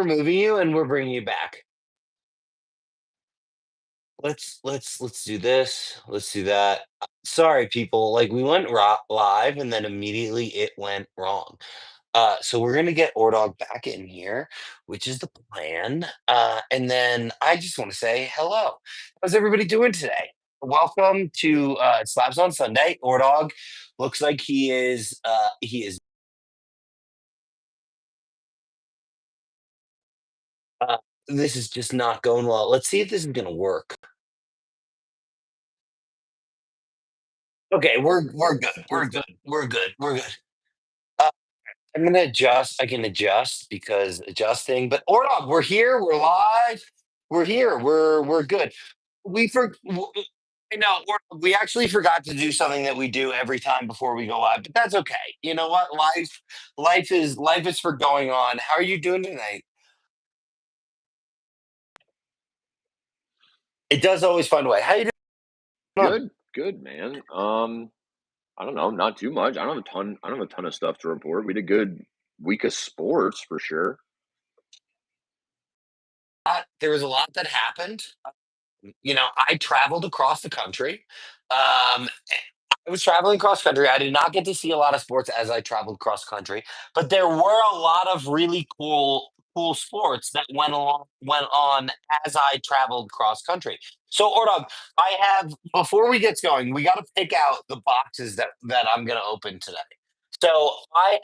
removing you and we're bringing you back. Let's do this. Let's do that. Sorry, people. Like we went live and then immediately it went wrong. So we're gonna get Ordog back in here, which is the plan. And then I just want to say hello. How's everybody doing today? Welcome to Slabs on Sunday. Ordog looks like he is. Uh, this is just not going well. Let's see if this is gonna work. Okay, we're good. We're good. We're good. We're good. Uh, I'm gonna adjust. I can adjust because adjusting. But Ordog, we're here. We're live. We're here. We're good. We for I know we actually forgot to do something that we do every time before we go live, but that's okay. You know what? Life is for going on. How are you doing tonight? It does always find a way. How you doing? Good, good, man. I don't know, not too much. I don't have a ton of stuff to report. We had a good week of sports for sure. There was a lot that happened. I traveled across the country. I was traveling cross country. I did not get to see a lot of sports as I traveled cross country, but there were a lot of really cool sports that went on as I traveled cross country. So, Ordog, I have before we get going, we got to pick out the boxes that I'm going to open today. So, I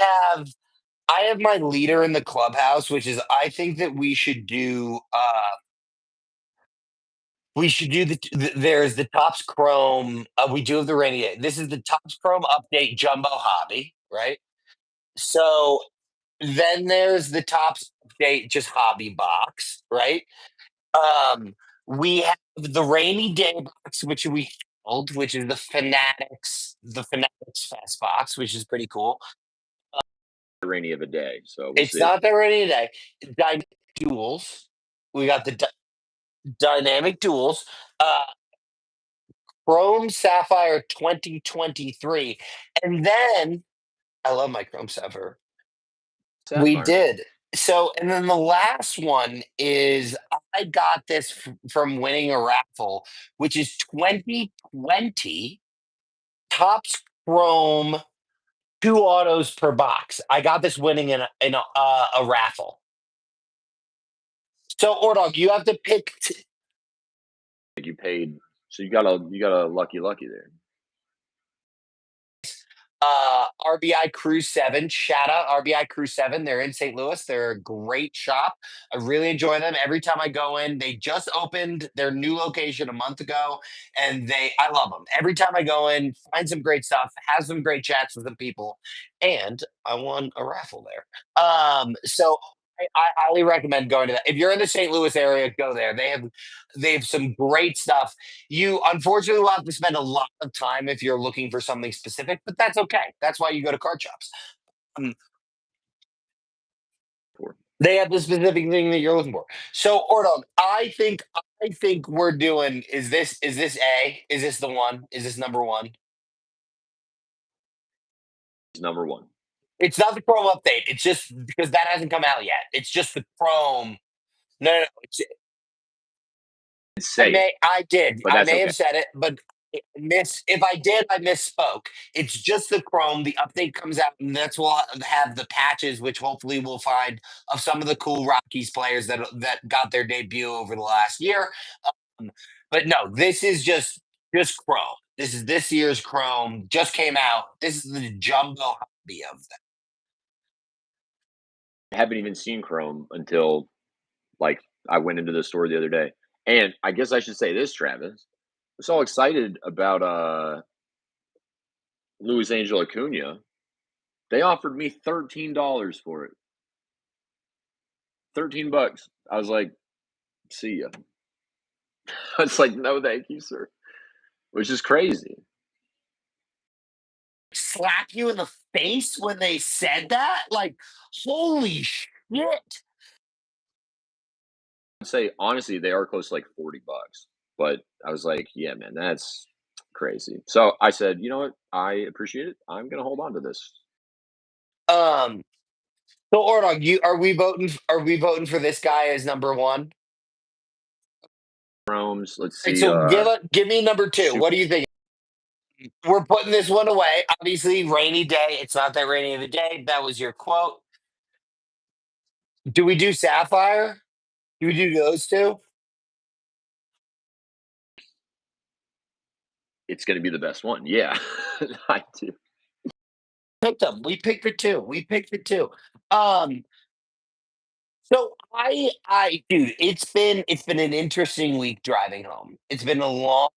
have my leader in the clubhouse, which is I think that we should do there's the Topps Chrome. We do have the rainy day. This is the Topps Chrome update jumbo hobby, right? So then there's the Topps update just hobby box, right? Um, we have the rainy day box, which we held, which is the Fanatics Fest box, which is pretty cool. Rainy of a day, so we'll It's see. not that rainy day. Dynamic duels. We got the dynamic duels. Uh, Chrome Sapphire 2023. And then I love my Chrome Sapphire. We Sapphire, man. did. So, and then the last one is I got this from winning a raffle, which is 2020 Topps Chrome 2 autos per box. I got this winning in a raffle. So, Ordog, you have to pick. Like you paid, so you got a lucky there. RBI Crew 7. Shout out RBI Crew 7. They're in St. Louis. They're a great shop. I really enjoy them. Every time I go in, they just opened their new location a month ago, and I love them. Every time I go in, find some great stuff, have some great chats with the people, and I won a raffle there. So I highly recommend going to that. If you're in the St. Louis area, go there. They have some great stuff. You unfortunately will have to spend a lot of time if you're looking for something specific, but that's okay. That's why you go to card shops. Um, For they have the specific thing that you're looking for. So, Ordog, I think we're doing. Is this A? Is this the one? Is this number one? number one. It's not the Chrome update. It's just because that hasn't come out yet. It's just the Chrome. No, no, no. Say it, I did. but I that's may okay. have said it, but if I did, I misspoke. It's just the Chrome. The update comes out, and that's we'll have the patches, which hopefully we'll find of some of the cool Rockies players that got their debut over the last year. Um, but no, this is just Chrome. This is this year's Chrome. Just came out. This is the jumbo hobby of them. I haven't even seen Chrome until like I went into the store the other day. And I guess I should say this, Travis. I was all excited about Luis Angel Acuna. They offered me $13 for it. 13 bucks. I was like, see ya. I was like, no, thank you, sir. Which is crazy. Slap you in the face when they said that? Like, holy shit! I'd say honestly, they are close to like 40 bucks. But I was like, yeah, man, that's crazy. So I said, you know what? I appreciate it. I'm gonna hold on to this. Um, So, Ordog, you are we voting? Are we voting for this guy as number one? Chromes. Let's Right, see. so give me number two. Super What do you think? We're putting this one away. Obviously, rainy day. It's not that rainy of a day. That was your quote. Do we do Sapphire? Do we do those two? it's going to be the best one. Yeah, I do. Picked them. We picked the two. We picked the two. Um, dude, it's been an interesting week driving home. It's been a long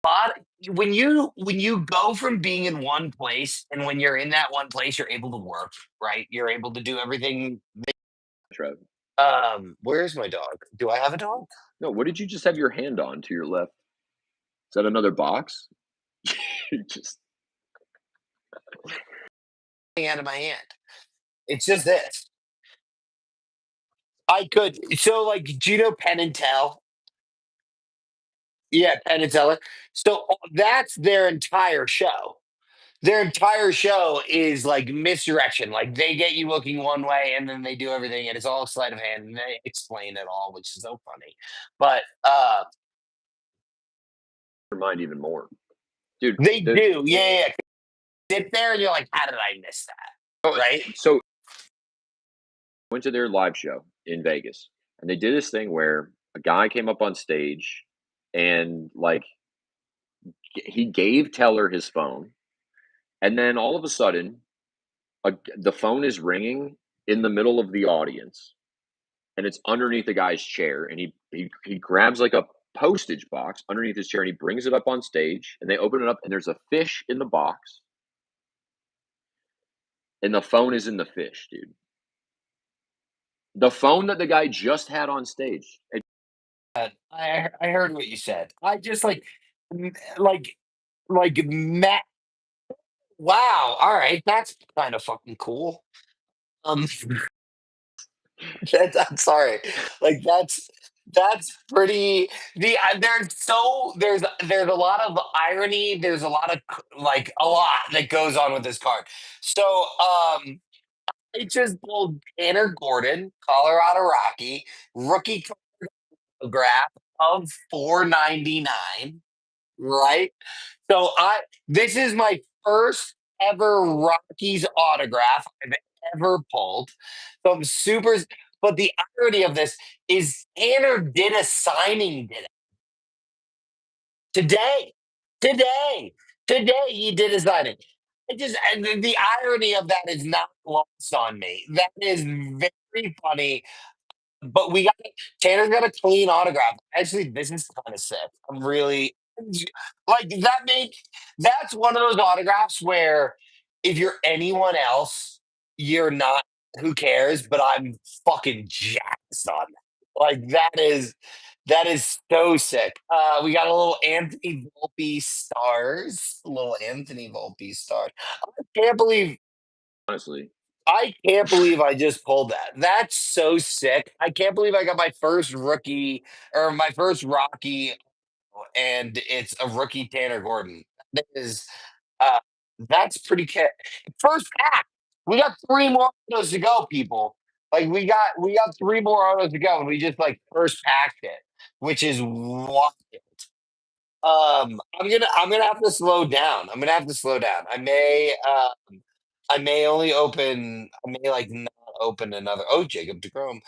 lot. When you go from being in one place, and when you're in that one place, you're able to work, right? You're able to do everything. Trev. Where's my dog? Do I have a dog? No, what did you just have your hand on to your left? Is that another box? You just Out of my hand. It's just this. I could so like do you know Penn and Tell? Yeah, Penn and Teller. So that's their entire show. Their entire show is like misdirection. Like they get you looking one way and then they do everything and it's all sleight of hand and they explain it all, which is so funny. But remind even more, dude. they The do, yeah, yeah, yeah. Sit there and you're like, how did I miss that? oh, Right? so went to their live show in Vegas, and they did this thing where a guy came up on stage, and like he gave Teller his phone, and then all of a sudden, the phone is ringing in the middle of the audience, and it's underneath the guy's chair, and he grabs like a postage box underneath his chair, and he brings it up on stage, and they open it up, and there's a fish in the box, and the phone is in the fish, dude. The phone that the guy just had on stage. I heard what you said. I just m- like Matt. Wow. All right, that's kind of fucking cool. Um, I'm sorry. Like that's pretty. There's a lot of irony. There's a lot of a lot that goes on with this card. So I just pulled Tanner Gordon, Colorado Rocky, rookie graph of 499. Right. So this is my first ever Rockies autograph I've ever pulled. So I'm super. But the irony of this is Tanner did a signing today, today, today. He did a signing. And the irony of that is not lost on me. That is very funny. But Tanner's got a clean autograph. Actually, this is kind of sick. I'm really like that's one of those autographs where if you're anyone else, you're not who cares, but I'm fucking jazzed on that. That is so sick. We got a little Anthony Volpe stars. A little Anthony Volpe stars. Can't believe Honestly, I can't believe I just pulled that. That's so sick. I can't believe I got my first rookie or my first Rocky, and it's a rookie Tanner Gordon. That is, uh, that's pretty first pack. We got three more autos to go, people. Like we got three more autos to go, and we just first packed it, which is wild. I'm gonna have to slow down. I'm gonna have to slow down. I may not open another. Oh, Jacob DeGrom.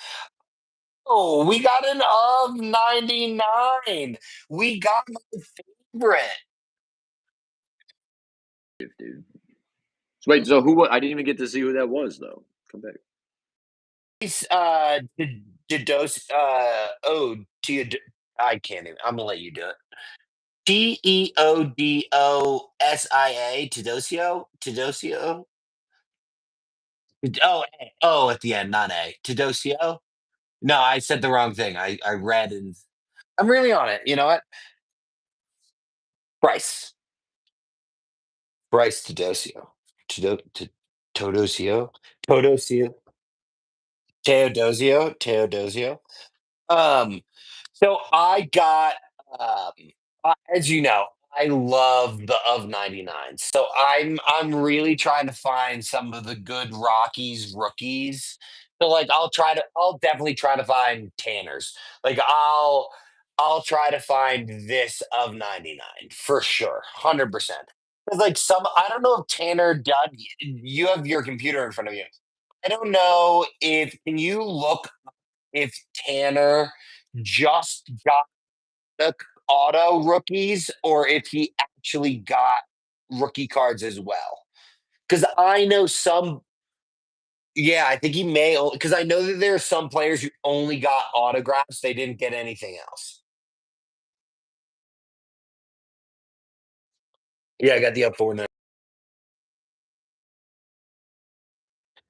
Oh, we got an of 99. We got my favorite. dude. So wait, so I didn't even get to see who that was though. Come back. It's Didos I can't even. I'm gonna let you do it. Teodosia. Tedosio. Oh, at the end, not A. Tedosio. No, I said the wrong thing. I read and I'm really on it. You know what? Bryce. Bryce Tedosio. Tedo, Te- Todosio. Todosio. Teodosio. Teodosio. Um, so I got, um, as you know, I love the of 99. So I'm really trying to find some of the good Rockies rookies. So like I'll definitely try to find Tanners. Like I'll try to find this of 99 for sure. 100%. Cuz like some I don't know if Tanner Dudd you have your computer in front of you. I don't know if can you look if Tanner just got the auto rookies or if he actually got rookie cards as well. Because I know some, yeah, I think he may, because I know that there are some players who only got autographs, they didn't get anything else. Yeah, I got the up 49.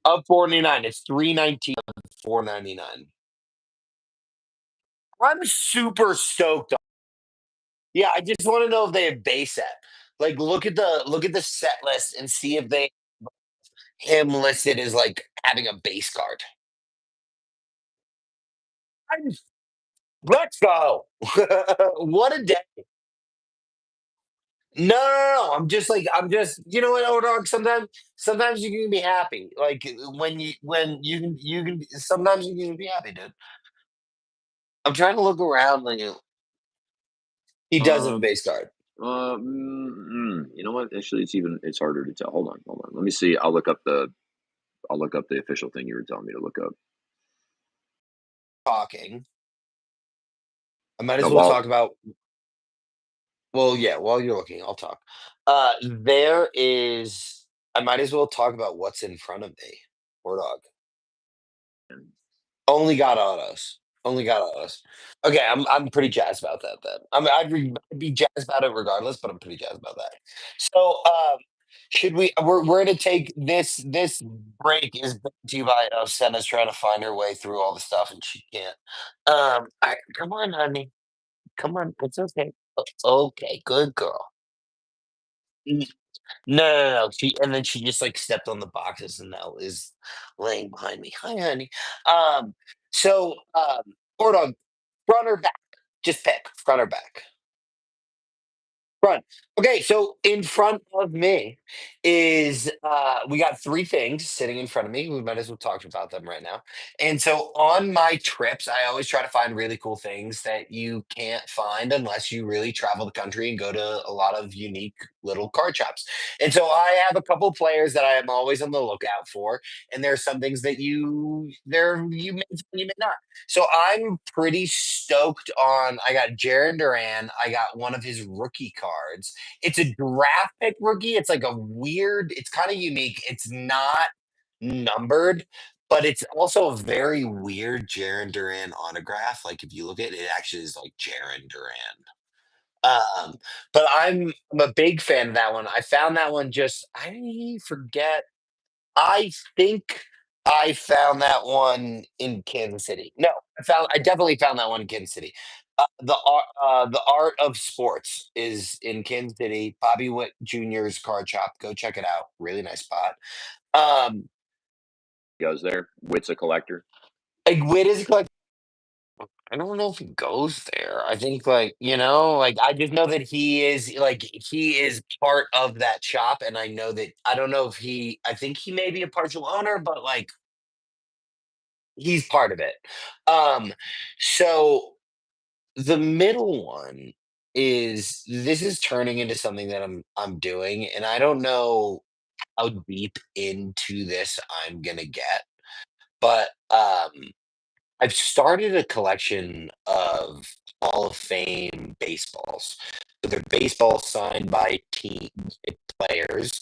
Up 49, it's 319, 499. I'm super stoked. Yeah, I just want to know if they have base set. Like look at the set list and see if they him listed as like having a base card. I'm Let's go. What a day. No, no, no, no. I'm just, you know what, dog. Sometimes you can be happy. Like when you can, sometimes you can be happy, dude. I'm trying to look around. Like he does have a Um, base card. you know what? Actually, it's harder to tell. Hold on. Let me see. I'll look up the official thing you were telling me to look up. Talking. I might No, as well well, talk about. Well, yeah. While you're looking, I'll talk. There is. I might as well talk about what's in front of me. Poor dog. Only got autos. Only got autos. Okay, I'm pretty jazzed about that then. I'd be jazzed about it regardless, but I'm pretty jazzed about that. So, should we're gonna take this break is brought to you by Senna's trying to find her way through all the stuff and she can't. Alright, come on, honey. Come on, it's okay. Okay, good girl. N No, no, no, and then she just, like, stepped on the boxes and now is laying behind me. "Hi, honey." Um, so, poor dog, front or back? Just pick, front or back. Front. Okay, so in front of me is we got three things sitting in front of me. We might as well talk about them right now. And so on my trips, I always try to find really cool things that you can't find unless you really travel the country and go to a lot of unique little card shops. And so I have a couple players that I am always on the lookout for, and there are some things that you may find, you may not. So I'm pretty stoked on. I got Jaron Duran. I got one of his rookie cards. It's a draft pick rookie. It's like a weird. It's kind of unique. It's not numbered, but it's also a very weird Jaron Duran autograph. Like if you look at it, it actually is like Jaron Duran. But I'm a big fan of that one. I found that one just I forget I think I found that one in Kansas City. No, I definitely found that one in Kansas City. The Art of Sports is in Kansas City. Bobby Witt Jr.'s card shop. Go check it out. Really nice spot. Um, goes there. Wit's a collector. like Witt is like I don't know if he goes there. I think like like I just know that he is part of that shop, and I know that I don't know if he. I think he may be a partial owner, but like he's part of it. Um, so the middle one is this is turning into something that I'm doing, and I don't know how deep into this I'm gonna get, but I've started a collection of Hall of Fame baseballs. So they're baseballs signed by team players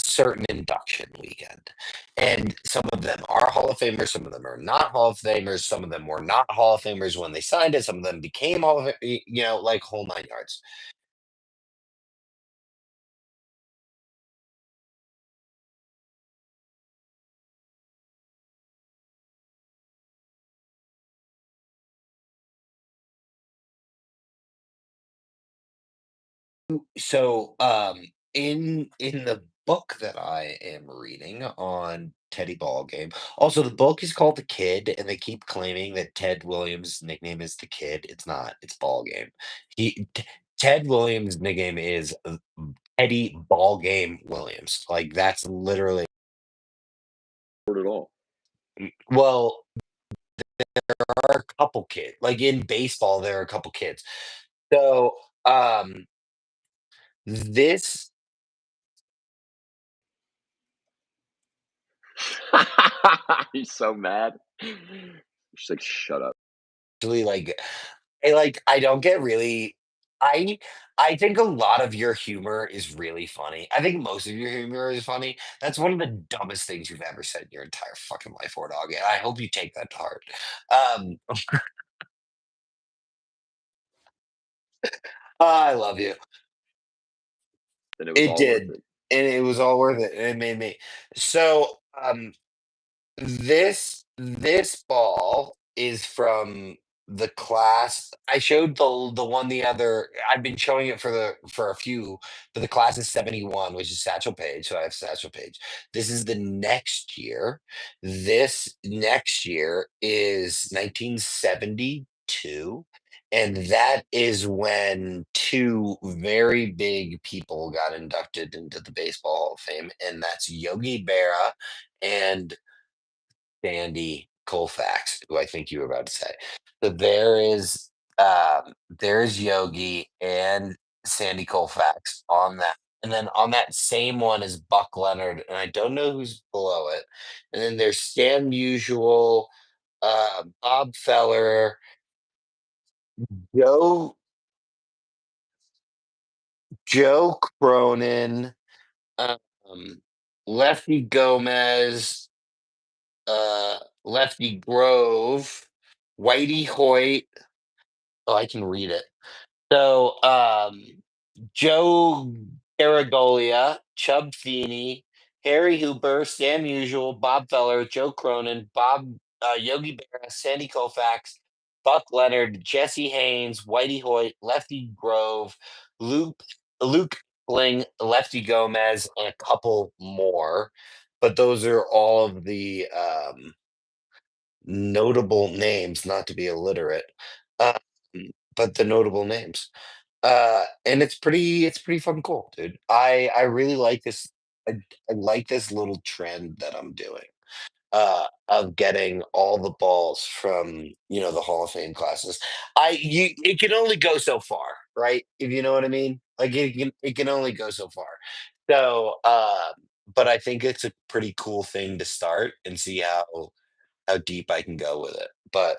certain induction weekend. And some of them are Hall of Famers, some of them are not Hall of Famers, some of them were not Hall of Famers when they signed it, some of them became Hall of like whole nine yards. So in the book that I am reading on Teddy Ball Game, also the book is called The Kid, and they keep claiming that Ted Williams' nickname is The Kid. It's not, it's Ball Game. Ted Williams' nickname is Eddie Ball Game Williams. Like that's literally At all. well, there are a couple kids. Like in baseball, there are a couple kids. So um this He's so mad. She's like, "Shut up." actually I don't get really I I think a lot of your humor is really funny. I think most of your humor is funny. That's one of the dumbest things you've ever said in your entire fucking life, War Dog. And I hope you take that to heart. Um, I love you. Then it was It all worth did, it. and it was all worth it, and it made me. So, this ball is from the class. I showed the one the other. I've been showing it for a few, but the class is 71, which is Satchel Paige. So I have Satchel Paige. This is the next year. This next year is 1972. And that is when two very big people got inducted into the Baseball Hall of Fame, and that's Yogi Berra and Sandy Colfax, who I think you were about to say. So there's Yogi and Sandy Colfax on that. And then on that same one is Buck Leonard, and I don't know who's below it. And then there's Stan Musial, Bob Feller, Joe Joe Cronin, um, Lefty Gomez, Lefty Grove, Whitey Hoyt. Oh, I can read it. So, Joe Garaglia, Chub Feeney, Harry Hooper, Sam Musial, Bob Feller, Joe Cronin, Yogi Berra, Sandy Koufax, Buck Leonard, Jesse Haynes, Whitey Hoyt, Lefty Grove, Luke Luke Bling, Lefty Gomez, and a couple more. But those are all of the notable names, not to be illiterate, um, but the notable names. And it's pretty fucking cool, dude. I really like this. I like this little trend that I'm doing of getting all the balls from the Hall of Fame classes. It can only go so far, right? If you know what I mean. Like it can only go so far. So, but I think it's a pretty cool thing to start and see how deep I can go with it. But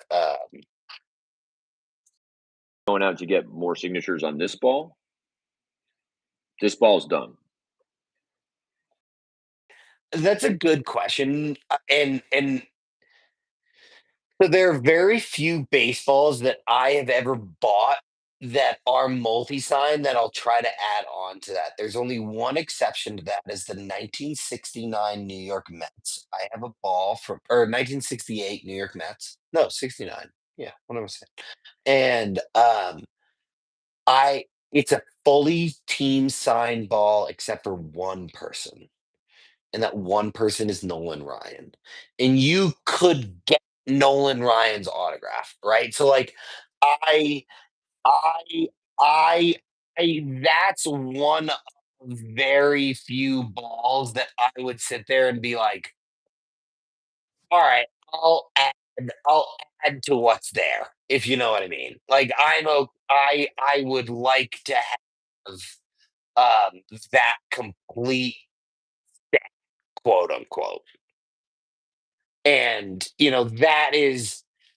Going out to get more signatures on this ball. This ball's done. that's a good question, and so there are very few baseballs that I have ever bought that are multi-sign that I'll try to add on to that. There's only one exception to that is the 1969 New York Mets. I have a ball from or 1968 New York Mets. No, 69. Yeah, what am I saying? And I it's a fully team signed ball except for one person, and that one person is Nolan Ryan. And you could get Nolan Ryan's autograph, right? So like I I I that's one of very few balls that I would sit there and be like, all right, I'll add to what's there, if you know what I mean. Like I would like to have that complete set, quote unquote. And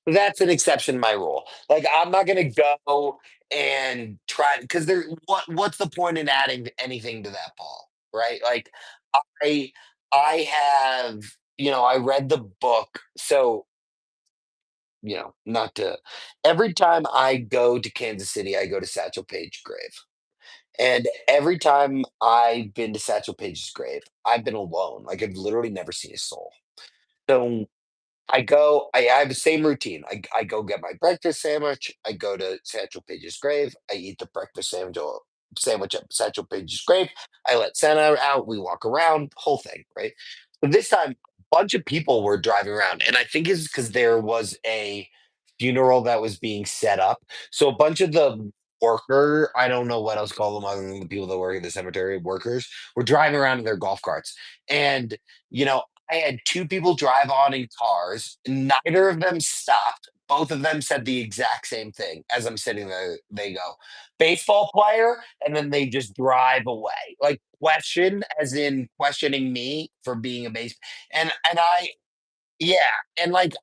that's an exception to my rule. Like I'm not gonna go and try because what's the point in adding anything to that ball, right? Like I I have I read the book, so not to every time I go to Kansas City, I go to Satchel Paige grave. And every time I've been to Satchel Paige's grave, I've been alone. Like I've literally never seen a soul. So I have the same routine. I go get my breakfast sandwich. I go to Satchel Paige's grave. I eat the breakfast sandwich at Satchel Paige's grave. I let Santa out. We walk around, whole thing, right? But this time, a bunch of people were driving around. And I think it's because there was a funeral that was being set up. So a bunch of the worker, I don't know what else to call them other than the people that work in the cemetery, workers, were driving around in their golf carts. And, you know, I had 2 people drive on in cars, neither of them stopped. Both of them said the exact same thing as I'm sitting there. They go, "Baseball player," and then they just drive away. Like, question as in questioning me for being a base and I yeah, and, like,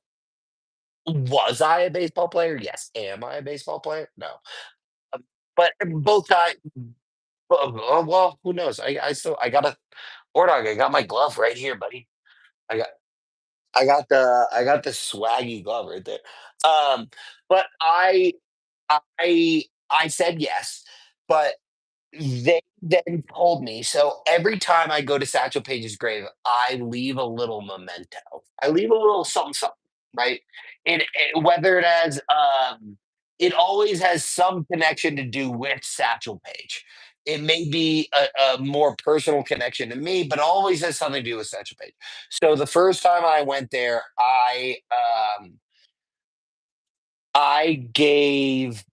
was I a baseball player? Yes. Am I a baseball player? No. Um, but both guys well, who knows? I got a Dog, I got my glove right here, buddy. I got I got the swaggy glove right there. Um, but I said yes, but they then told me so every time I go to Satchel Paige's grave, I leave a little memento. I leave a little something, something, right? Whether it has, it always has some connection to do with Satchel Paige. It may be a more personal connection to me, but always has something to do with Satchel Paige. So the first time I went there, I gave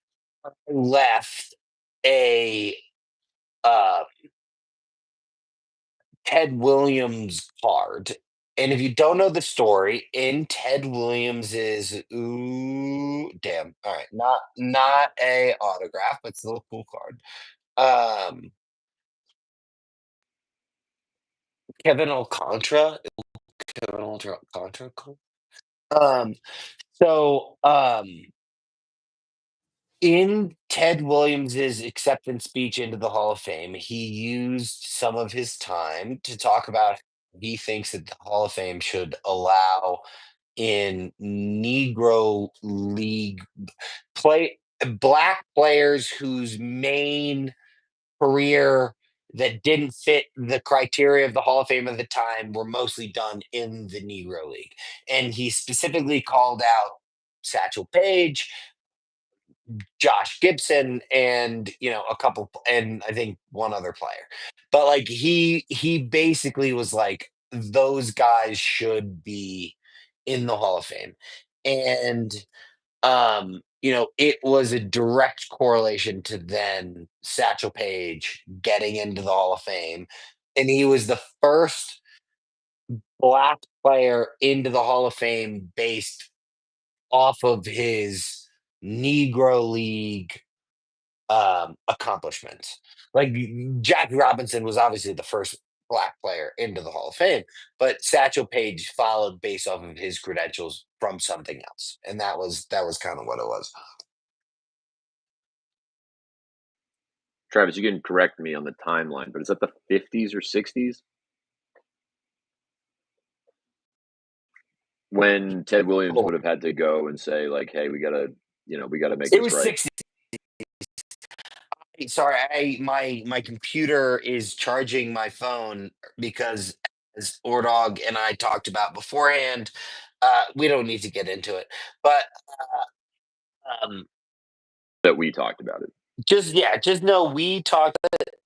left a uh, Ted Williams card. And if you don't know the story, in Ted Williams's ooh damn. All right, not a autograph, but still a cool card. Um Kevin Alcantara. Kevin Alcantara cool. Um so in Ted Williams's acceptance speech into the Hall of Fame, he used some of his time to talk about he thinks that the Hall of Fame should allow in Negro League play black players whose main career that didn't fit the criteria of the Hall of Fame at the time were mostly done in the Negro League. And he specifically called out Satchel Paige, Josh Gibson, and a couple, and I think one other player. But like he basically was like those guys should be in the Hall of Fame. And it was a direct correlation to then Satchel Paige getting into the Hall of Fame. And he was the first black player into the Hall of Fame based off of his Negro League accomplishments. Like Jackie Robinson was obviously the first black player into the Hall of Fame, but Satchel Paige followed based off of his credentials from something else, and that was kind of what it was. Travis, you can correct me on the timeline, but is that the 50s or 60s when Ted Williams Oh, would have had to go and say like, "Hey, we gotta make it this was right." 60. Sorry, my computer is charging my phone because as Ordog and I talked about beforehand, we don't need to get into it, but um, That we talked about it. just know we talked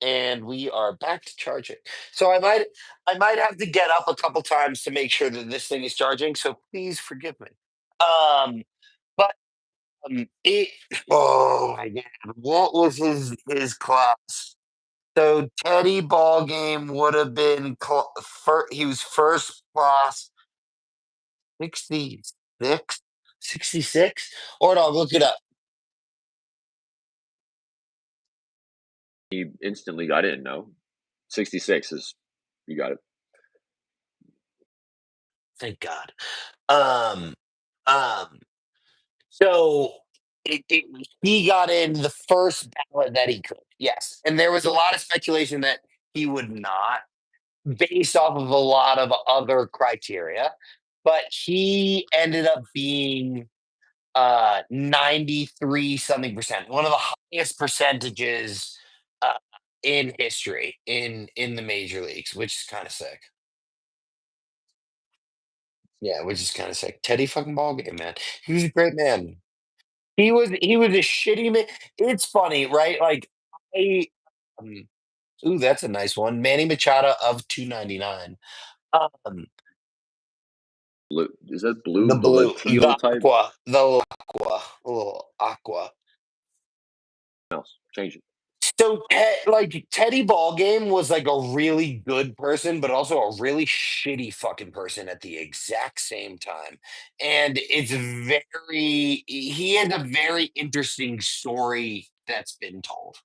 and we are back to charging. So I might have to get up a couple times to make sure that this thing is charging. So please forgive me. Um, but it oh my god, what was his class? So Teddy ball game would have been he was first class 66, 66. Or no, look it up. He instantly I didn't know. 66 is you got it. Thank God. Um, um, so he got in the first ballot that he could. Yes, and there was a lot of speculation that he would not, based off of a lot of other criteria, but he ended up being 93 something percent, one of the highest percentages uh, in history in the major leagues, which is kind of sick. Yeah, which is kind of sick. Teddy fucking ballgame, man. He was a great man. He was a shitty man. It's funny, right? Like I um, ooh, that's a nice one. Manny Machado of 299. Um Blue is that blue, the the like blue, teal type? the aqua, a little aqua. else. Change it. So, like Teddy Ballgame was like a really good person, but also a really shitty fucking person at the exact same time. And it's very, he has a very interesting story that's been told.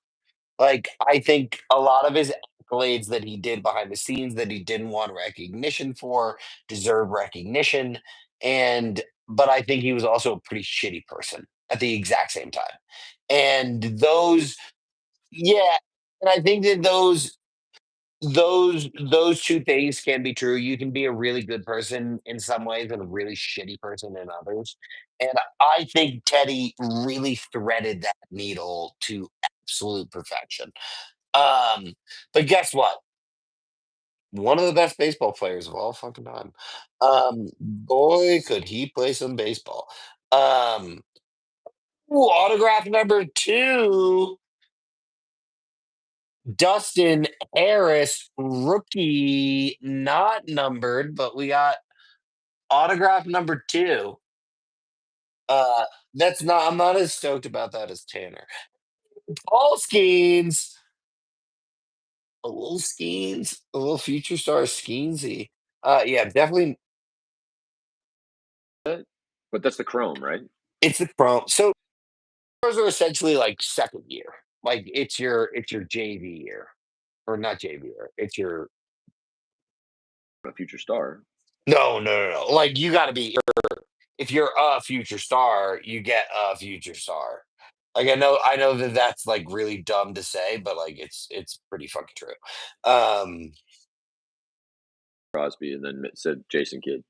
Like, I think a lot of his accolades that he did behind the scenes that he didn't want recognition for deserve recognition. But I think he was also a pretty shitty person at the exact same time. And yeah, and I think that those 2 things can be true. You can be a really good person in some ways and a really shitty person in others, and I think Teddy really threaded that needle to absolute perfection. Um, but guess what? One of the best baseball players of all fucking time. Boy, could he play some baseball. Um, Ooh, autograph number 2, Dustin Harris, rookie, not numbered, but we got autograph number 2. Uh, that's not I'm not as stoked about that as Tanner. Paul Skeens, a little future star Skeensy. Yeah, definitely But that's the Chrome, right? it's the chrome. So those are essentially like second year. Like it's your JV year. Or not JV year. It's your A future star. no, no, no, no. Like you gotta be if you're a future star, you get a future star. Like I know that that's like really dumb to say, but like it's pretty fucking true. Crosby, and then it said Jason Kidd.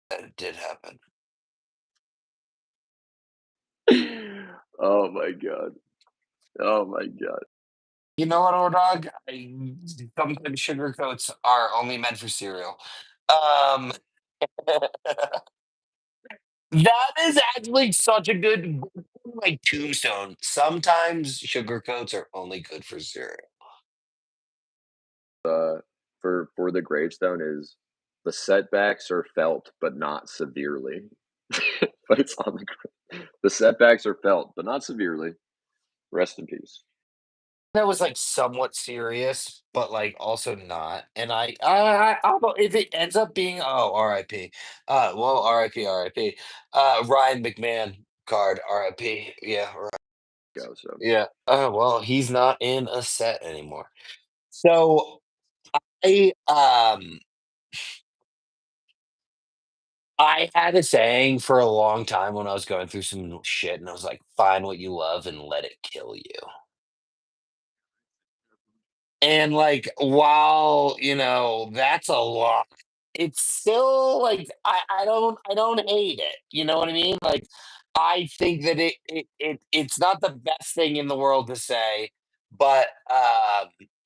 That did happen. Oh my god. Oh my god. You know what, old dog? Sometimes sugar coats are only meant for cereal. Um, that is actually such a good like tombstone. Sometimes sugar coats are only good for cereal. For the gravestone is the setbacks are felt but not severely. But it's on the setbacks are felt but not severely. Rest in peace. That was like somewhat serious, but like also not. And if it ends up being R.I.P. Well, R.I.P. R.I.P. Ryan McMahon card R.I.P. Yeah, right. Go so Yeah. Well, he's not in a set anymore. So I um I had a saying for a long time when I was going through some shit, and I was like, find what you love and let it kill you. And, like, while, that's a lot, it's still, like, I don't hate it, you know what I mean? Like, I think that it's not the best thing in the world to say, but,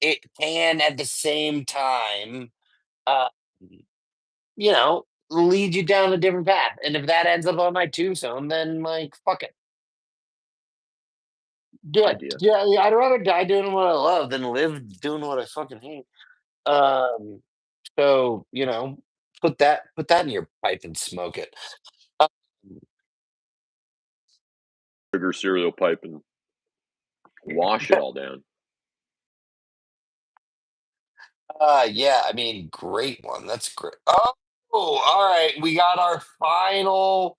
it can at the same time, uh, lead you down a different path, and if that ends up on my tombstone, then, like, fuck it. Good. idea. Yeah, yeah, I'd rather die doing what I love than live doing what I fucking hate. Um So, put that in your pipe and smoke it. Uh, Sugar cereal pipe and wash it all down. yeah, I mean, great one. That's great. Oh, all right. We got our final.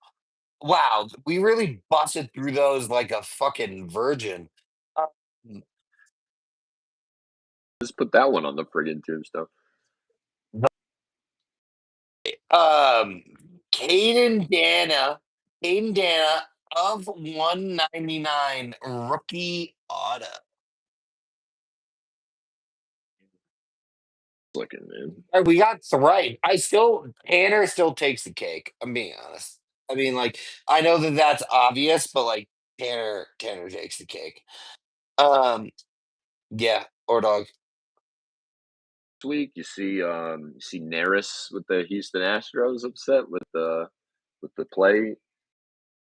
Wow, we really busted through those like a fucking virgin. Um, Just put that one on the friggin' tombstone. um, Caden Dana, Caden Dana of 199 rookie auto. Looking, man. We got right. Tanner still takes the cake. I'm being honest. I mean, like, I know that that's obvious, but like Tanner takes the cake. Um, yeah, or dog. This week you see Neris with the Houston Astros upset with the play.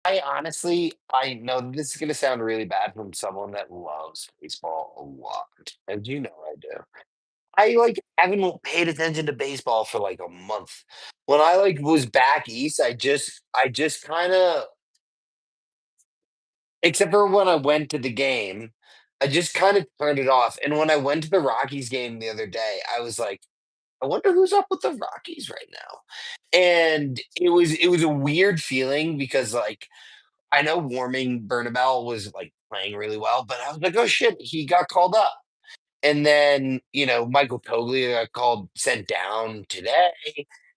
I know this is gonna sound really bad from someone that loves baseball a lot, and you know I do. I like haven't paid attention to baseball for like a month. When I like was back east, I just kind of except for when I went to the game, I just kind of turned it off. And when I went to the Rockies game the other day, I was like, I wonder who's up with the Rockies right now. And it was a weird feeling because like I know Warming Bernabel was like playing really well, but I was like, oh shit, he got called up. And then, Michael Toglia got called sent down today.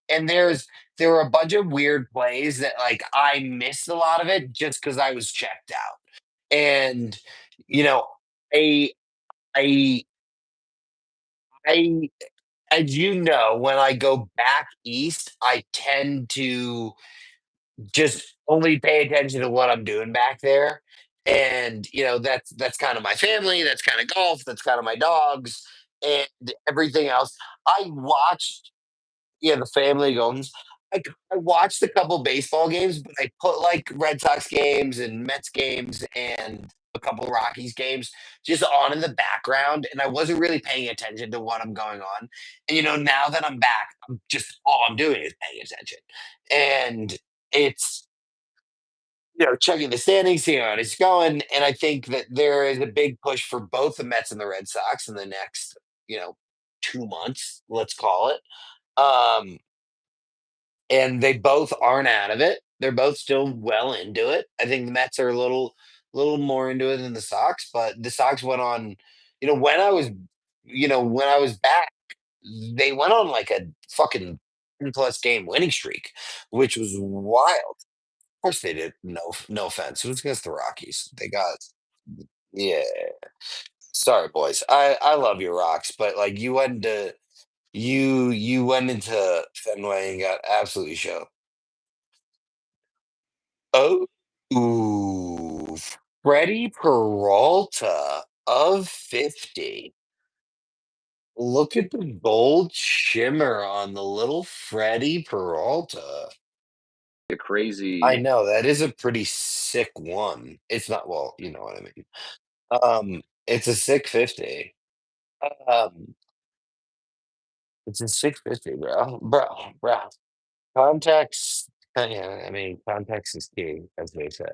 And there were a bunch of weird plays that like I missed a lot of it just because I was checked out. And, you know, I I I as you know, when I go back east, I tend to just only pay attention to what I'm doing back there. And, that's kind of my family, that's kind of golf, that's kind of my dogs, and everything else. I watched, yeah, the family goes. I watched a couple baseball games, but I put like Red Sox games and Mets games and a couple Rockies games just on in the background, and I wasn't really paying attention to what I'm going on. And now that I'm back, I'm just all I'm doing is paying attention, and it's checking the standings, seeing how it's going. And I think that there is a big push for both the Mets and the Red Sox in the next, you know, 2 months, let's call it. Um, and they both aren't out of it. They're both still well into it. I think the Mets are a little more into it than the Sox, but the Sox went on, when I was back, they went on like a fucking 10+ game winning streak, which was wild. Of course they did. No offense. It was against the Rockies. They got, yeah. Sorry, boys. I love your Rocks, but like you went into Fenway and got absolutely show. Oh, ooh, Freddie Peralta of 50. Look at the gold shimmer on the little Freddie Peralta. A I crazy know that is a pretty sick one. It's not, well, you know what I mean. It's a sick 50. Um, it's a 650, bro. Bro. Context, yeah, I mean, context is key, as they say.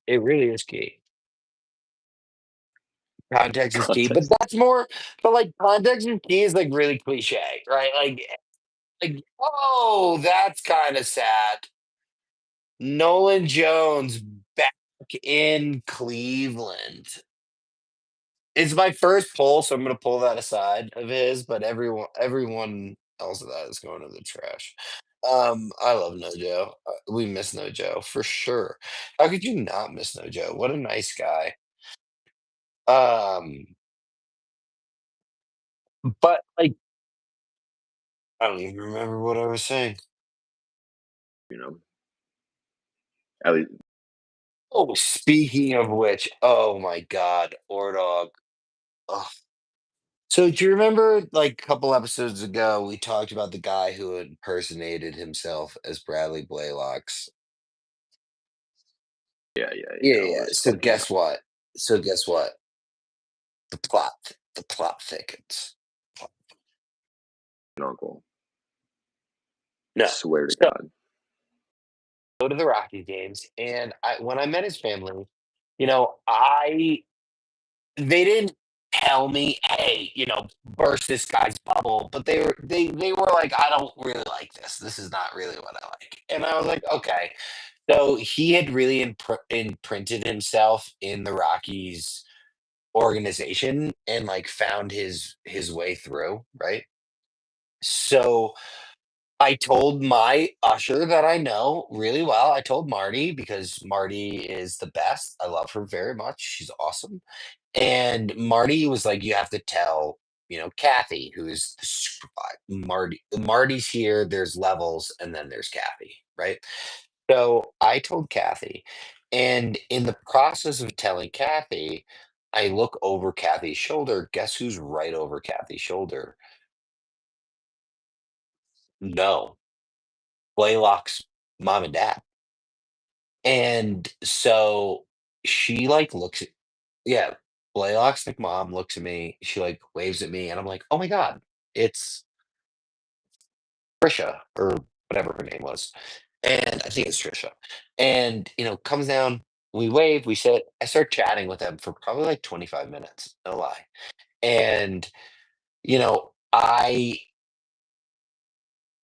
It really is key. Context is key, but contest. that's more, but like context is key is like really cliche, right? Oh, that's kind of sad. Nolan Jones back in Cleveland. It's my first poll, so I'm gonna pull that aside of his, but everyone else of that is going to the trash. I love Nojo. We miss Nojo for sure. How could you not miss Nojo? What a nice guy. Um, but like I don't even remember what I was saying. You know, at least Oh, speaking of which, oh my God, Ordog. Ugh. So do you remember like a couple episodes ago we talked about the guy who impersonated himself as Bradley Blaylock's. Yeah, yeah. yeah. What is it So called? His guess what? So guess what? The plot thickens. uncle. No. Swear to So God. go to the Rocky games, and when I met his family, I they didn't tell me, hey, burst this guy's bubble, but they were like, I don't really like this. This is not really what I like. And I was like, okay. So he had really imprinted himself in the Rockies organization and like found his way through, right? So I told my usher that I know really well. I told Marty because Marty is the best. I love her very much. She's awesome. And Marty was like, you have to tell, Kathy, who's the Marty's here, there's levels, and then there's Kathy, right? So I told Kathy, and in the process of telling Kathy, I look over Kathy's shoulder. Guess who's right over Kathy's shoulder? No, Blaylock's mom and dad. And so she like looks at, yeah, Blaylock's like mom looks at me. She like waves at me, and I'm like, oh my God, it's Trisha or whatever her name was. And I think it's Trisha. And, comes down. We wave, we sit. I start chatting with them for probably like 25 minutes, no lie. And, I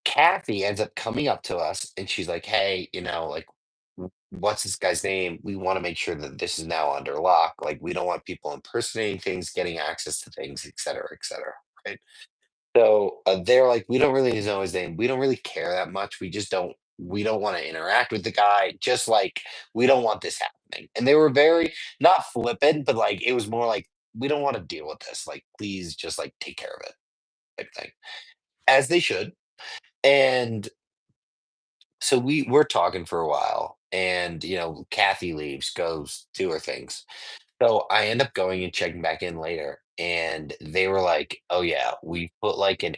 Kathy ends up coming up to us and she's like, "Hey, like, what's this guy's name? We want to make sure that this is now under lock. Like, we don't want people impersonating things, getting access to things, et cetera, et cetera." Right. So they're like, "We don't really know his name. We don't really care that much. We don't want to interact with the guy. Just like, we don't want this happening." And they were very not flippant, but like, it was more like, "We don't want to deal with this. Like, please just like take care of it," type thing. As they should. And so we're talking for a while, and Kathy leaves, goes do her things. So I end up going and checking back in later, and they were like, "Oh yeah, we put like an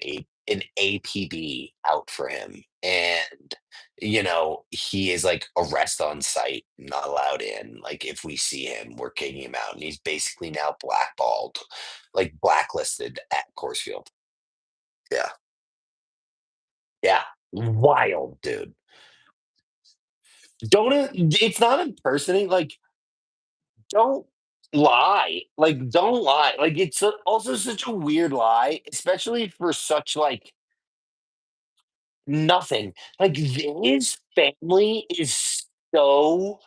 APB out for him, and he is like arrest on site, not allowed in. Like, if we see him, we're kicking him out, and he's basically now blackballed, like blacklisted at Coursefield." Yeah, yeah, wild, dude. Don't it's not impersonating, like, don't lie. Like, don't lie. Like, it's also such a weird lie, especially for such, like, nothing. Like, his family is so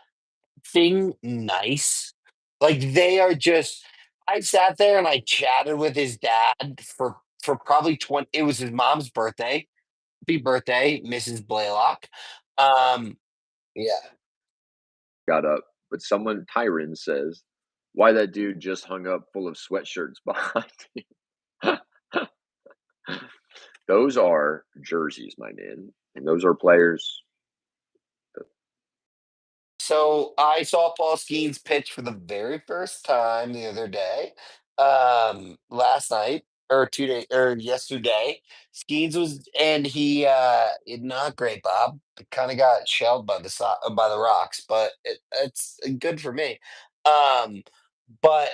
thing nice. Like, they are just I sat there and I chatted with his dad for probably 20 it was his mom's birthday. Happy birthday, Mrs. Blaylock. Yeah. Got up, but someone Tyron says, "Why that dude just hung up full of sweatshirts behind him?" Those are jerseys, my man, and those are players. So I saw Paul Skeens pitch for the very first time the other day, last night or 2 day or yesterday. Skeens was and he not great, Bob. Kind of got shelled by by the rocks, but it's good for me. Um, but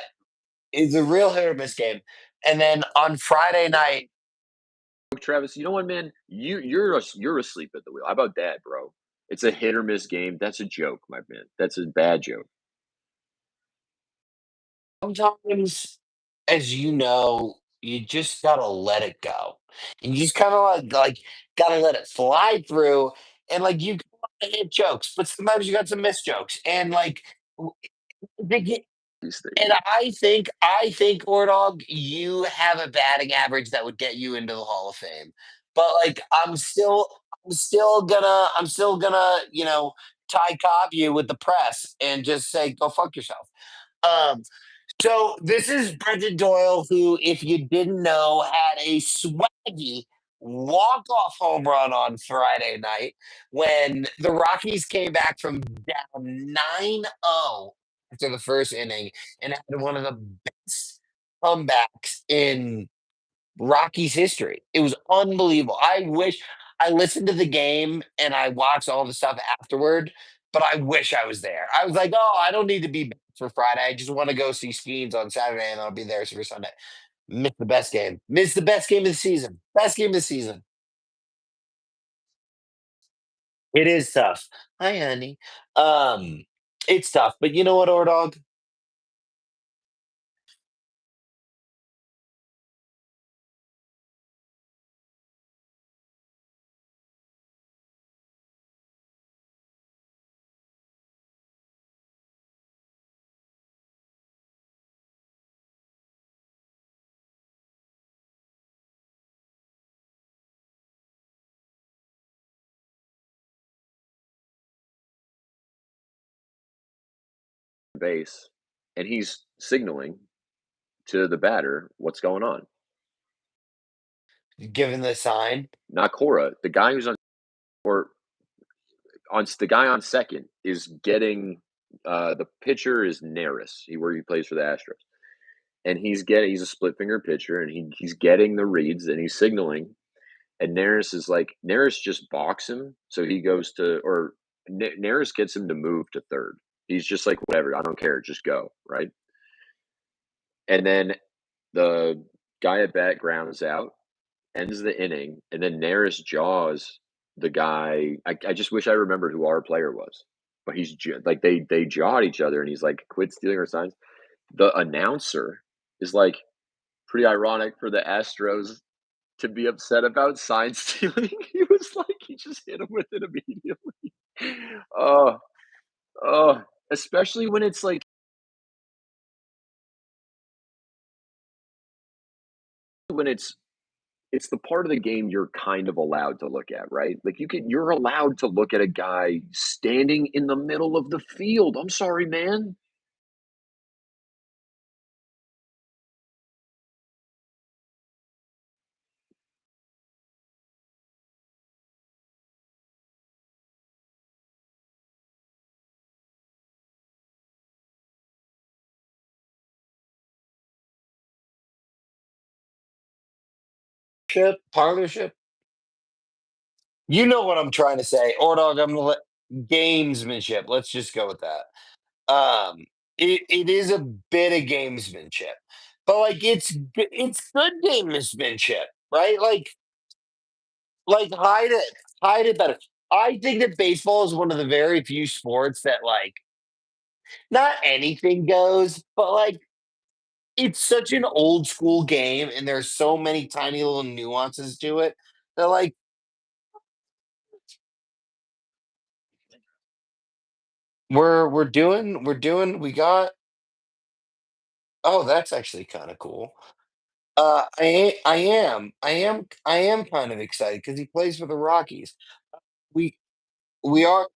it's a real hit or miss game. And then on Friday night, Travis, you know what, man? You're asleep at the wheel. How about that, bro? It's a hit or miss game. That's a joke, my man. That's a bad joke. sometimes, as you know, you just gotta let it go. And you just kind of like gotta let it slide through. And like you got hit jokes, but sometimes you got some missed jokes. And like w- they get- These and things. I think Ordog, you have a batting average that would get you into the Hall of Fame. But like I'm still gonna, tie cobb you with the press and just say, go fuck yourself. Um so this is Brendan Doyle, who, if you didn't know, had a swaggy walk-off home run on Friday night when the Rockies came back from down 9-0 after the first inning and had one of the best comebacks in Rockies history. It was unbelievable. I wish I listened to the game and I watched all the stuff afterward, but I wish I was there. I was like, "Oh, I don't need to be back for Friday. I just want to go see Skeens on Saturday and I'll be there for Sunday." Missed the best game. Missed the best game of the season. Best game of the season. It is tough. Hi, honey. Um, it's tough, but you know what, Ordog? Base, and he's signaling to the batter what's going on. Given the sign. Not Cora, the guy who's on or the guy on second is getting the pitcher is Neris, where he plays for the Astros, and he's a split finger pitcher, and he's getting the reads and he's signaling, and Neris just balks him, so he goes to or Neris gets him to move to third. He's just like, whatever, I don't care, just go, right? And then the guy at bat grounds out, ends the inning, and then Neris jaws the guy. I just wish I remembered who our player was, like they jawed each other, and he's like, "Quit stealing our signs." The announcer is like, pretty ironic for the Astros to be upset about sign stealing. He was like, he just hit him with it immediately. Oh, oh, especially when it's like when it's the part of the game you're kind of allowed to look at, right? Like you're allowed to look at a guy standing in the middle of the field. I'm sorry, man. Partnership. You know what I'm trying to say. Or dog, I'm gonna let gamesmanship. Let's just go with that. It is a bit of gamesmanship, but like it's good gamesmanship, right? Like hide it better. I think that baseball is one of the very few sports that like not anything goes, but like it's such an old school game, and there's so many tiny little nuances to it that like we're doing we got. Oh, that's actually kind of cool. I am kind of excited because he plays for the Rockies. We we are.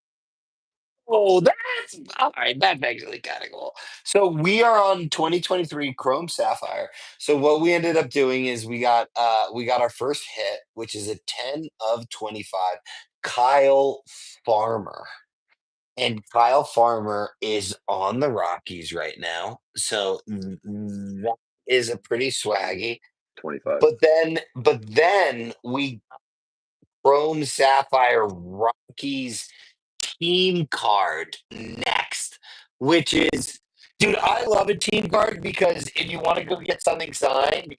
Oh, that's all right. That's actually kind of cool. So we are on 2023 Chrome Sapphire. So what we ended up doing is we got our first hit, which is a 10 of 25. Kyle Farmer. And Kyle Farmer is on the Rockies right now. So that is a pretty swaggy. 25. But then we Chrome Sapphire Rockies team card next, which is, dude, I love a team card because if you want to go get something signed,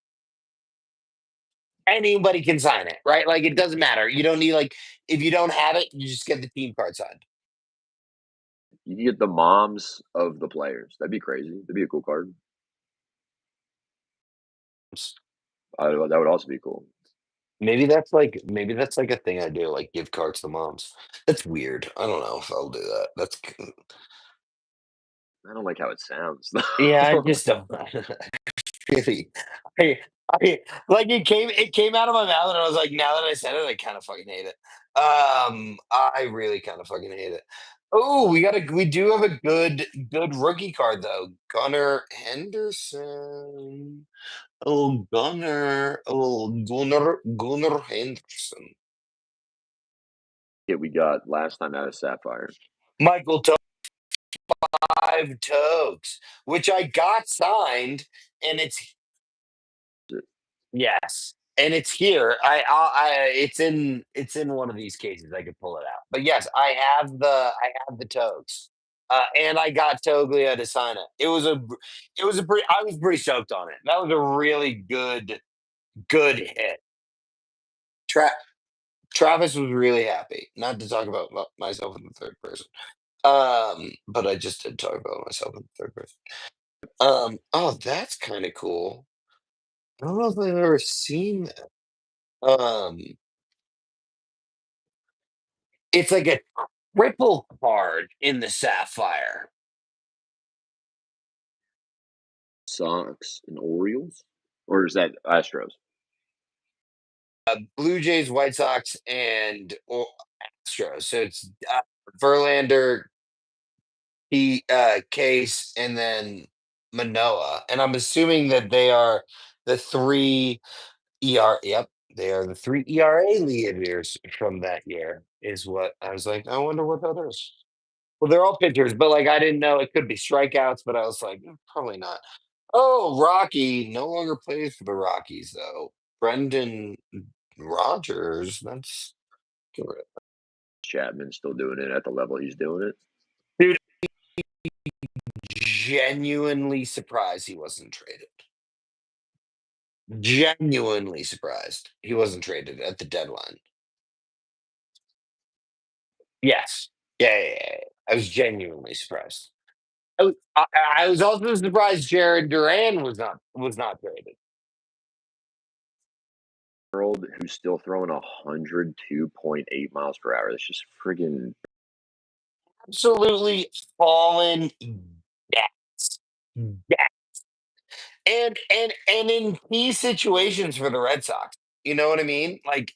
anybody can sign it, right? Like it doesn't matter. You don't need like if you don't have it, you just get the team card signed. You can get the moms of the players. That'd be crazy. That'd be a cool card. That would also be cool. Maybe that's like a thing I do, like give cards to moms. That's weird. I don't know if I'll do that. I don't like how it sounds. Yeah, I just don't. Really, I, I like it came out of my mouth, and I was like, now that I said it, I kind of fucking hate it. I really kind of fucking hate it. Oh, we do have a good rookie card though. Gunnar Henderson. Gunnar Henderson. Yeah, we got last time out of Sapphire. Michael 5 Tokes, which I got signed, and it's yes, and it's here. It's in one of these cases. I could pull it out, but yes, I have the Tokes, and I got Toglia to sign it. It was a pretty. I was pretty stoked on it. That was a really good hit. Tra- Travis was really happy. Not to talk about myself in the third person. But I just did talk about myself in the third person. Oh, that's kind of cool. I don't know if I've ever seen that. It's like a triple card in the Sapphire. Sox and Orioles? Or is that Astros? Blue Jays, White Sox, and Astros. So it's Verlander, Case, and then Manoa. And I'm assuming that they are the three ER. Yep, they are the three ERA leaders from that year. Is what I was like. I wonder what that is. Well, they're all pitchers, but like I didn't know it could be strikeouts, but I was like, probably not. Oh, Rocky no longer plays for the Rockies though. Brendan Rogers, that's good. Chapman's still doing it at the level he's doing it. Dude, genuinely surprised he wasn't traded. Genuinely surprised he wasn't traded at the deadline. Yes. Yeah, yeah, yeah, yeah. I was genuinely surprised. I was also surprised Jared Duran was not traded. Old who's still throwing 102.8 miles per hour. That's just friggin' Absolutely fallen gas. Gas. And in key situations for the Red Sox. You know what I mean? Like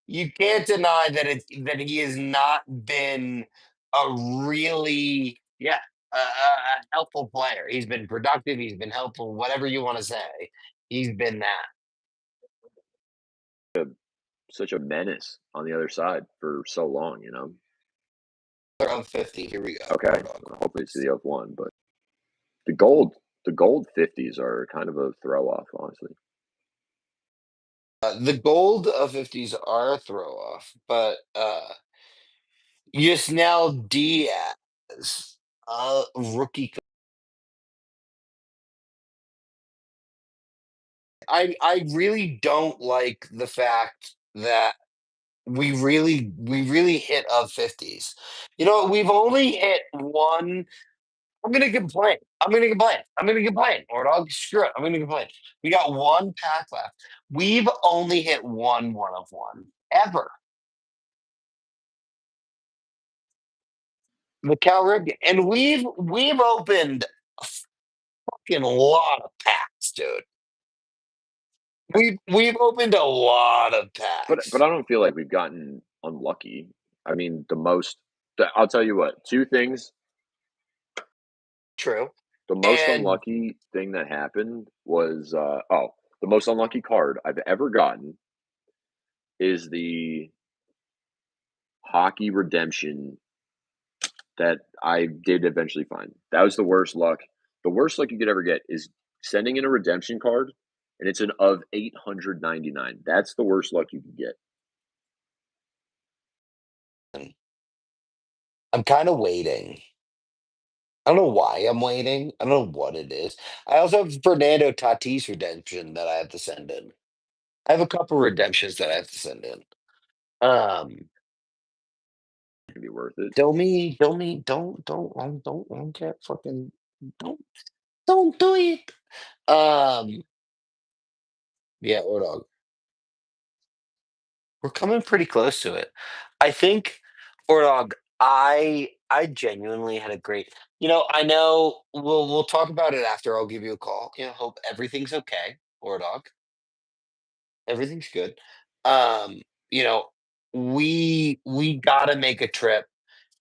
you can't deny that he has not been a really a helpful player. He's been productive. He's been helpful. Whatever you want to say, he's been that. such a menace on the other side for so long, you know? Around 50. Here we go. Okay, Hold on. well, hopefully it's the of one, but the gold the gold 50s are kind of a throw off, honestly. The gold of 50s are a throw off, but Yusnel Diaz, rookie. I really don't like the fact that we really hit of 50s. You know, we've only hit one. I'm gonna complain. I'm gonna complain. I'm gonna complain. Or I'll screw it. I'm gonna complain. We got one pack left. We've only hit one of one ever. The Cal Ripken. And we've opened a fucking lot of packs, dude. We've opened a lot of But packs. I don't feel like we've gotten unlucky. I mean, I'll tell you what, two things. True. The most And unlucky thing that happened was the most unlucky card I've ever gotten is the hockey redemption that I did eventually find. That was the worst luck. The worst luck you could ever get is sending in a redemption card and it's an of 899. That's the worst luck you can get. I'm kind of waiting. I don't know why I'm waiting. I don't know what it is. I also have Fernando Tatis redemption that I have to send in. I have a couple redemptions that I have to send in. Um, It'd be worth it. don't get fucking don't don't do it. Um, yeah, or dog. We're coming pretty close to it. I think, or dog. I genuinely had a great. I know we'll talk about it after. I'll give you a call. Hope everything's okay, or dog. Everything's good. Um, you know, we gotta make a trip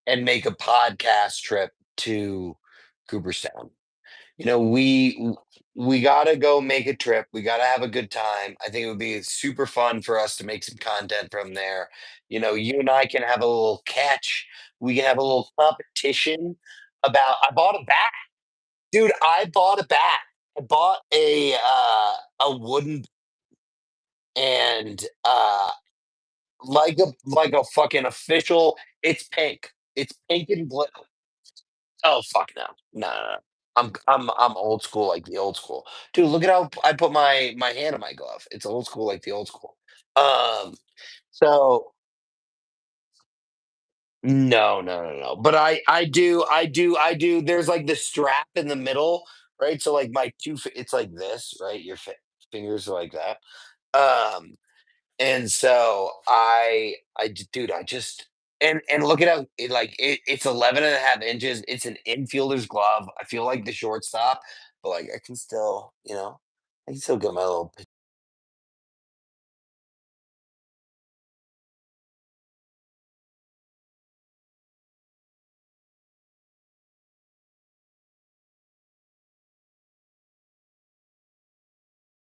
and make a podcast trip to Cooperstown. You know, we gotta go make a trip. We gotta have a good time. I think it would be super fun for us to make some content from there. You and I can have a little catch. We can have a little competition about. I bought a bat, dude. I bought a bat. I bought a wooden and like a fucking official. It's pink. It's pink and blue. Oh fuck no. No, no, no. I'm old school like the old school. Dude, look at how I put my hand in my glove. It's old school like the old school. Um so no, no, no, no. But I do. There's like the strap in the middle, right? So like it's like this, right? Your fingers are like that. Um And so dude, I just and look at how it's 11 and a half inches. It's an infielder's glove. I feel like the shortstop, but like I can still get my little.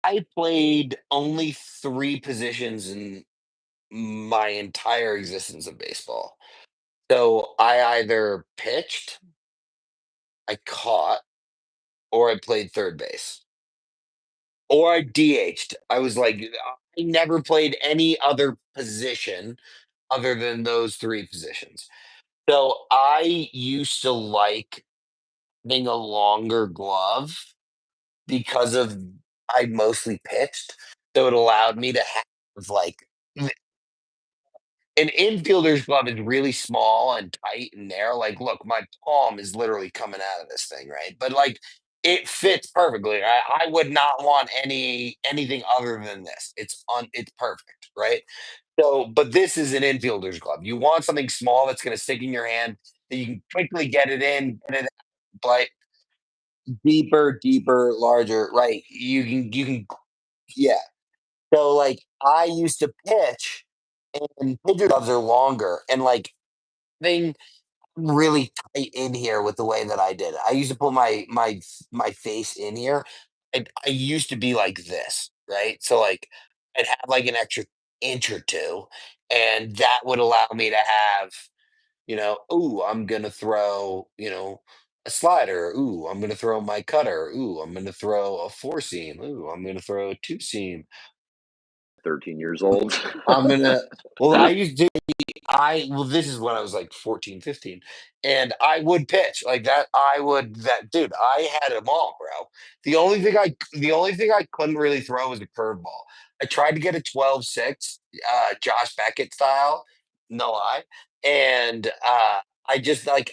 I played only three positions in my entire existence of baseball. So I either pitched, I caught, or I played third base. Or I DH'd. I was like, I never played any other position other than those three positions. So I used to like having a longer glove because of I mostly pitched. So it allowed me to have like an infielder's glove is really small and tight and narrow. Like, look, my palm is literally coming out of this thing, right? But like, it fits perfectly. I would not want anything other than this. It's perfect, right? So, but this is an infielder's glove. You want something small that's going to stick in your hand that you can quickly get it in, get it out, but deeper, deeper, larger, right? You can, yeah. So like, I used to pitch, and pitcher gloves are longer, and like thing really tight in here with the way that I did it. I used to put my face in here. I used to be like this, right? So like, I'd have like an extra inch or two, and that would allow me to have, ooh, I'm gonna throw, a slider. Ooh, I'm gonna throw my cutter. Ooh, I'm gonna throw a four seam. Ooh, I'm gonna throw a two seam. 13 years old. I'm gonna. Well, I used to. This is when I was like 14, 15, and I would pitch like that. Dude, I had them all, bro. The only thing I couldn't really throw was a curveball. I tried to get a 12-6, Josh Beckett style, no lie, and I just like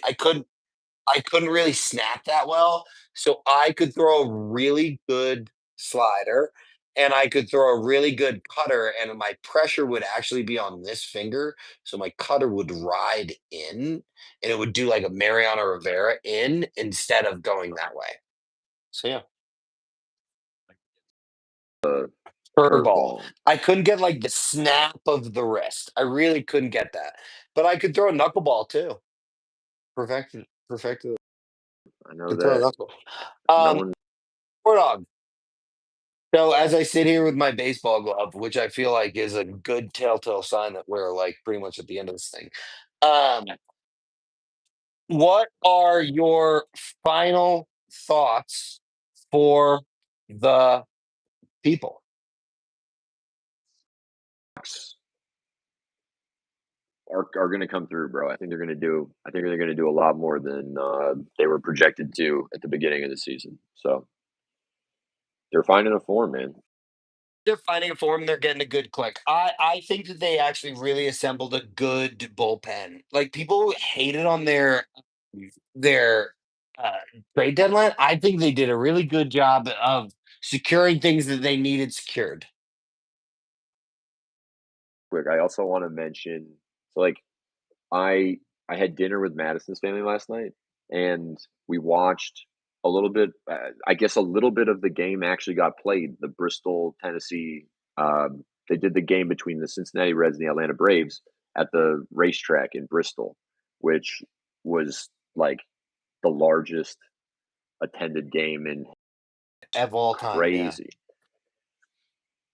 I couldn't really snap that well. So I could throw a really good slider, and I could throw a really good cutter, and my pressure would actually be on this finger. So my cutter would ride in, and it would do like a Mariano Rivera in instead of going that way. So yeah, uh, curveball. Curveball. I couldn't get like the snap of the wrist. I really couldn't get that. But I could throw a knuckleball too. Perfected. Perfected. I know Could throw a that knuckle. no Um, one. Dog. So as I sit here with my baseball glove, which I feel like is a good telltale sign that we're like pretty much at the end of this thing. Um, what are your final thoughts for the people? Are going to come through, bro. I think they're going to do. I think they're going to do a lot more than they were projected to at the beginning of the season. So they're finding a form, man. They're finding a form. They're getting a good click. I think that they actually really assembled a good bullpen. Like, people hated on their uh, trade deadline. I think they did a really good job of securing things that they needed secured. Quick, I also want to mention. So, like, I I had dinner with Madison's family last night, and we watched a little bit. I guess a little bit of the game actually got played. The Bristol, Tennessee. They did the game between the Cincinnati Reds and the Atlanta Braves at the racetrack in Bristol, which was like the largest attended game in Of all time, yeah. crazy.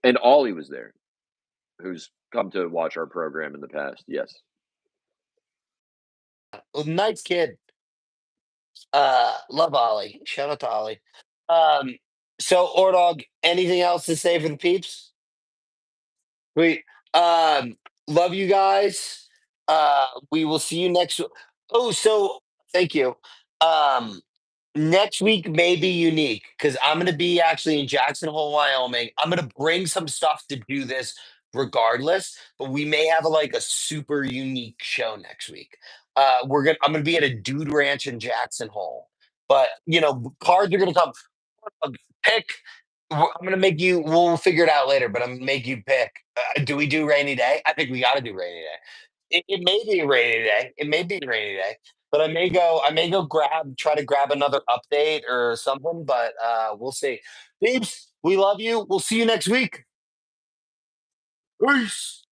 And Ollie was there, who's come to watch our program in the past. Yes. Well, nice kid. Love Ollie. Shout out to Ollie. So Ordog, anything else to say for the peeps? Sweet. Um, Love you guys. We will see you next. Oh, so thank you. Um, Next week may be unique because I'm going to be actually in Jackson Hole, Wyoming. I'm going to bring some stuff to do this regardless, but we may have like a super unique show next week. I'm gonna be at a dude ranch in Jackson Hole, but cards are gonna come. Uh, Pick. I'm gonna make you. We'll figure it out later, but I'm gonna make you pick. Do we do rainy day? I think we got to do rainy day. It may be a rainy day. It may be a rainy day, but I may go. I may go try to grab another update or something. But we'll see. Beeps, we love you. We'll see you next week. Peace.